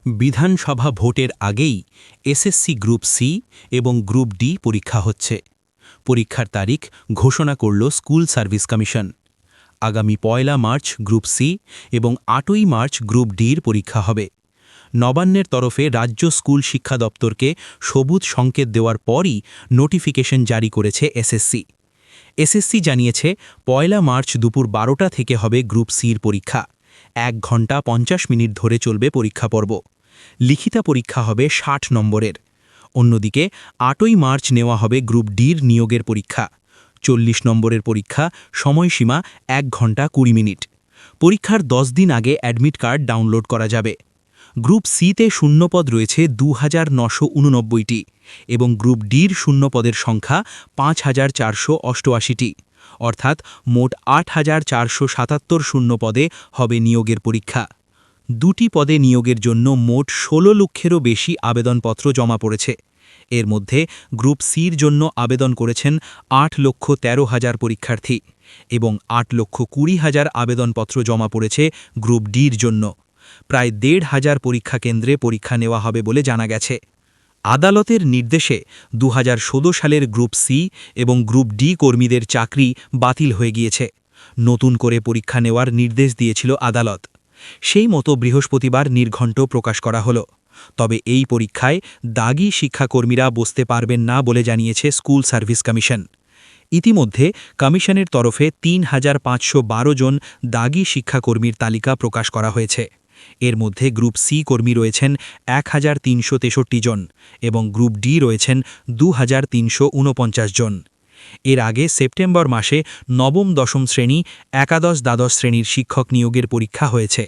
বিধানসভা ভোটের আগেই এসএসসি গ্রুপ সি এবং গ্রুপ ডি পরীক্ষা হচ্ছে। পরীক্ষার তারিখ ঘোষণা করল স্কুল সার্ভিস কমিশন। আগামী ১ মার্চ গ্রুপ সি এবং ৮ই মার্চ গ্রুপ ডির পরীক্ষা হবে। নবান্নের তরফে রাজ্য স্কুল শিক্ষা দপ্তরকে সবুজ সংকেত দেওয়ার পরই নোটিফিকেশন জারি করেছে এসএসসি। এসএসসি জানিয়েছে ১ মার্চ দুপুর ১২টা থেকে হবে গ্রুপ সির পরীক্ষা। ১ ঘণ্টা ৫০ মিনিট ধরে চলবে পরীক্ষা পর্ব। লিখিতা পরীক্ষা হবে ৬০ নম্বরের। অন্যদিকে ৮ই মার্চ নেওয়া হবে গ্রুপ ডির নিয়োগের পরীক্ষা। ৪০ নম্বরের পরীক্ষা, সময়সীমা ১ ঘণ্টা ২০ মিনিট। পরীক্ষার ১০ দিন আগে অ্যাডমিট কার্ড ডাউনলোড করা যাবে। গ্রুপ সিতে শূন্যপদ রয়েছে ২,৯৮৯টি এবং গ্রুপ ডির শূন্যপদের সংখ্যা ৫,৪৮৮টি, অর্থাৎ মোট ৮,৪৭৭ শূন্যপদে হবে নিয়োগের পরীক্ষা। দুটি পদে নিয়োগের জন্য মোট ১৬ লক্ষেরও বেশি আবেদনপত্র জমা পড়েছে। এর মধ্যে গ্রুপ সির জন্য আবেদন করেছেন ৮,১৩,০০০ পরীক্ষার্থী এবং ৮,২০,০০০ আবেদনপত্র জমা পড়েছে গ্রুপ ডির জন্য। প্রায় ১,৫০০ পরীক্ষা কেন্দ্রে পরীক্ষা নেওয়া হবে বলে জানা গেছে। আদালতের নির্দেশে ২০১৬ সালের গ্রুপ সি এবং গ্রুপ ডি কর্মীদের চাকরি বাতিল হয়ে গিয়েছে। নতুন করে পরীক্ষা নেওয়ার নির্দেশ দিয়েছিল আদালত। সেই মতো বৃহস্পতিবার নির্ঘণ্ট প্রকাশ করা হলো। তবে এই পরীক্ষায় দাগি শিক্ষাকর্মীরা বসতে পারবেন না বলে জানিয়েছে স্কুল সার্ভিস কমিশন। ইতিমধ্যে কমিশনের তরফে ৩,৫১২ জন দাগি শিক্ষাকর্মীর তালিকা প্রকাশ করা হয়েছে। এর মধ্যে গ্রুপ সি কর্মী রয়েছেন ১,৩৬৩ জন এবং গ্রুপ ডি রয়েছেন ২,৩৪৯ জন। এর আগে সেপ্টেম্বর মাসে নবম দশম শ্রেণী, একাদশ দ্বাদশ শ্রেণীর শিক্ষক নিয়োগের পরীক্ষা হয়েছে।